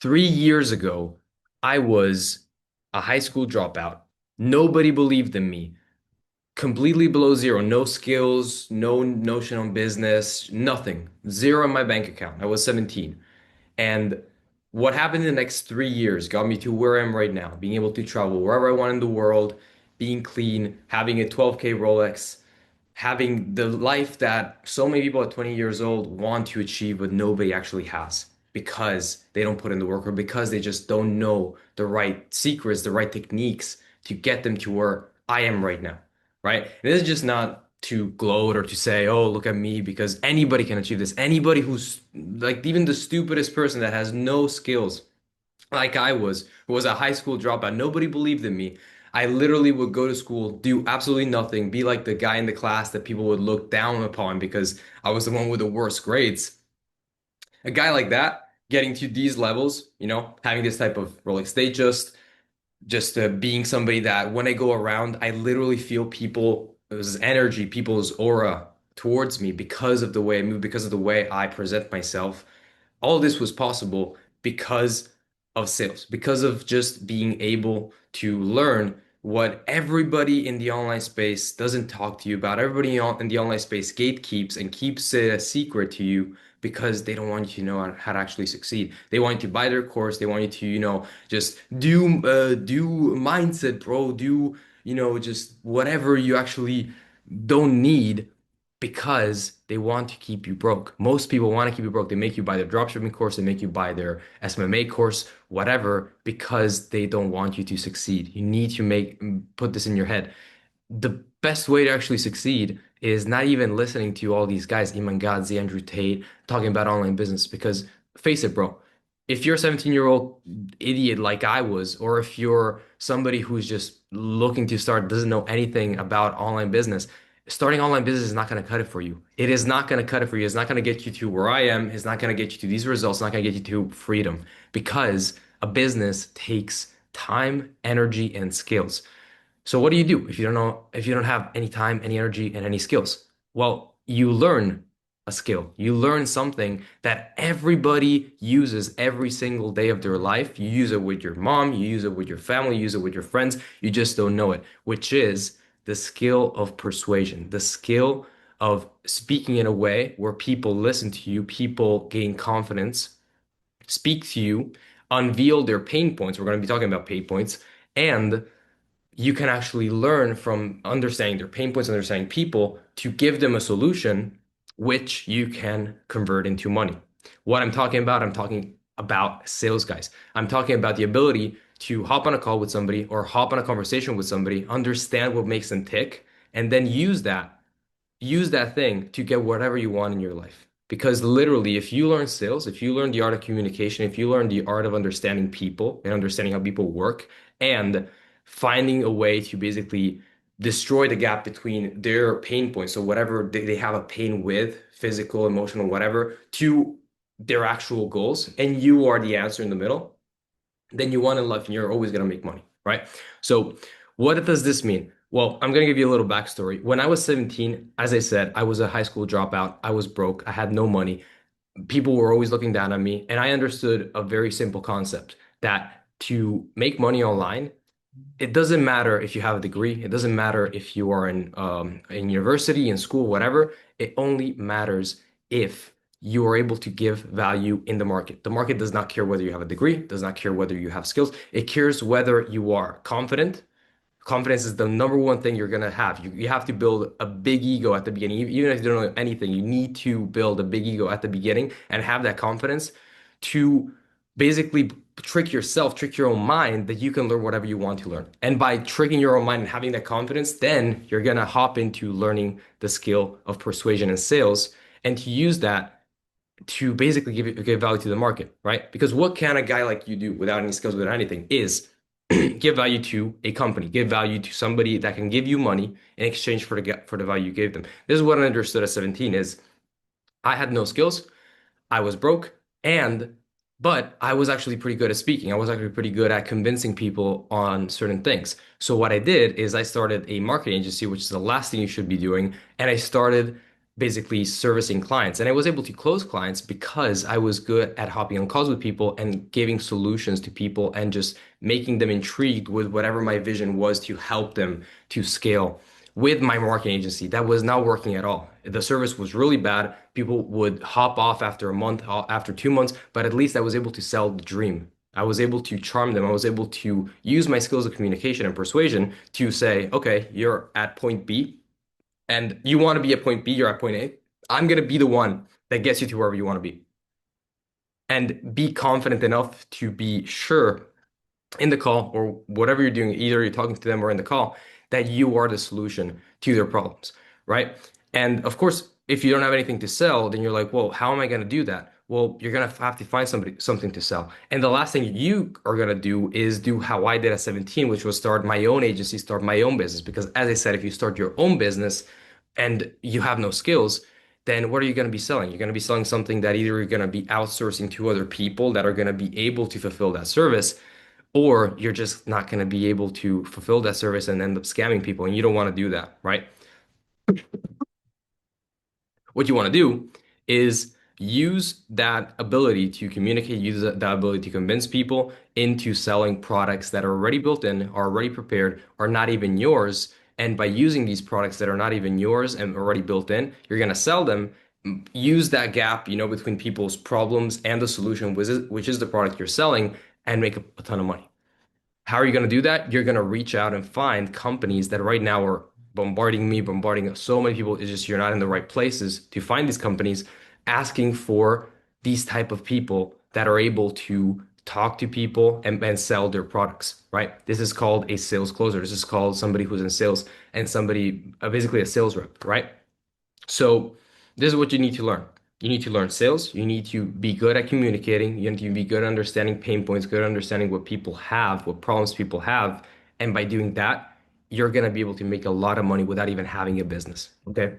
3 years ago, I was a high school dropout. Nobody believed in me. Completely below zero. No skills, no notion on business, nothing. Zero in my bank account. I was 17. And what happened in the next 3 years got me to where I am right now, being able to travel wherever I want in the world, being clean, having a 12K Rolex, having the life that so many people at 20 years old want to achieve, but nobody actually has because they don't put in the work or because they just don't know the right secrets, the right techniques to get them to where I am right now, right? And this is just not to gloat or to say, oh, look at me, because anybody can achieve this. Anybody who's like even the stupidest person that has no skills like I was, who was a high school dropout. Nobody believed in me. I literally would go to school, do absolutely nothing, be like the guy in the class that people would look down upon because I was the one with the worst grades. A guy like that, getting to these levels, having this type of Rolex, they just being somebody that when I go around, I literally feel people's energy, people's aura towards me because of the way I move, because of the way I present myself. All this was possible because of sales, because of just being able to learn what everybody in the online space doesn't talk to you about. Everybody in the online space gatekeeps and keeps it a secret to you because they don't want you to know how to actually succeed. They want you to buy their course. They want you to, just do mindset, bro. Do, just whatever you actually don't need because they want to keep you broke. Most people want to keep you broke. They make you buy their dropshipping course, they make you buy their SMMA course, whatever, because they don't want you to succeed. You need to put this in your head. The best way to actually succeed is not even listening to all these guys, Iman Gadzhi, Andrew Tate, talking about online business. Because face it, bro, if you're a 17-year-old idiot like I was, or if you're somebody who's just looking to start, doesn't know anything about online business, starting online business is not going to cut it for you. It is not going to cut it for you. It's not going to get you to where I am. It's not going to get you to these results. It's not going to get you to freedom because a business takes time, energy, and skills. So what do you do if you don't have any time, any energy, and any skills? Well, you learn a skill. You learn something that everybody uses every single day of their life. You use it with your mom, you use it with your family, you use it with your friends. You just don't know it, which is the skill of persuasion, the skill of speaking in a way where people listen to you, people gain confidence, speak to you, unveil their pain points. We're going to be talking about pain points, and you can actually learn from understanding their pain points, understanding people to give them a solution which you can convert into money. What I'm talking about sales guys. I'm talking about the ability to hop on a call with somebody or hop on a conversation with somebody, understand what makes them tick, and then use that thing to get whatever you want in your life. Because literally, if you learn sales, if you learn the art of communication, if you learn the art of understanding people and understanding how people work, and finding a way to basically destroy the gap between their pain points, so whatever they have a pain with, physical, emotional, whatever, to their actual goals, and you are the answer in the middle, then you want in life and you're always going to make money, right? So, what does this mean? Well, I'm going to give you a little backstory. When I was 17, as I said, I was a high school dropout. I was broke. I had no money. People were always looking down on me. And I understood a very simple concept that to make money online, it doesn't matter if you have a degree. It doesn't matter if you are in university, in school, whatever. It only matters if you are able to give value in the market. The market does not care whether you have a degree, does not care whether you have skills. It cares whether you are confident. Confidence is the number one thing you're gonna have. You have to build a big ego at the beginning. Even if you don't know anything, you need to build a big ego at the beginning and have that confidence to basically trick yourself, trick your own mind that you can learn whatever you want to learn. And by tricking your own mind and having that confidence, then you're gonna hop into learning the skill of persuasion and sales and to use that to basically give value to the market, right? Because what can a guy like you do without any skills, without anything, is give value to a company, give value to somebody that can give you money in exchange for the value you gave them. This is what I understood at 17 is I had no skills, I was broke, and but I was actually pretty good at speaking. I was actually pretty good at convincing people on certain things. So what I did is I started a marketing agency, which is the last thing you should be doing, and I started basically servicing clients. And I was able to close clients because I was good at hopping on calls with people and giving solutions to people and just making them intrigued with whatever my vision was to help them to scale. With my marketing agency, that was not working at all. The service was really bad. People would hop off after a month, after 2 months, but at least I was able to sell the dream. I was able to charm them. I was able to use my skills of communication and persuasion to say, okay, you're at point B and you want to be at point B, you're at point A. I'm going to be the one that gets you to wherever you want to be. And be confident enough to be sure in the call or whatever you're doing, either you're talking to them or in the call, that you are the solution to their problems, right? And of course, if you don't have anything to sell, then you're like, well, how am I going to do that? Well, you're going to have to find something to sell. And the last thing you are going to do is do how I did at 17, which was start my own agency, start my own business. Because as I said, if you start your own business and you have no skills, then what are you going to be selling? You're going to be selling something that either you're going to be outsourcing to other people that are going to be able to fulfill that service, or you're just not going to be able to fulfill that service and end up scamming people. And you don't want to do that, right? What you want to do is use that ability to communicate, use that ability to convince people into selling products that are already built in, are already prepared, are not even yours. And by using these products that are not even yours and already built in, you're going to sell them. Use that gap, between people's problems and the solution, which is the product you're selling, and make a ton of money. How are you going to do that? You're going to reach out and find companies that right now are bombarding me, bombarding so many people. It's just you're not in the right places to find these companies asking for these type of people that are able to talk to people and sell their products, right? This is called a sales closer. This is called somebody who's in sales and somebody, basically a sales rep, right? So this is what you need to learn. You need to learn sales. You need to be good at communicating. You need to be good at understanding pain points, good at understanding what people have, what problems people have. And by doing that, you're going to be able to make a lot of money without even having a business. Okay.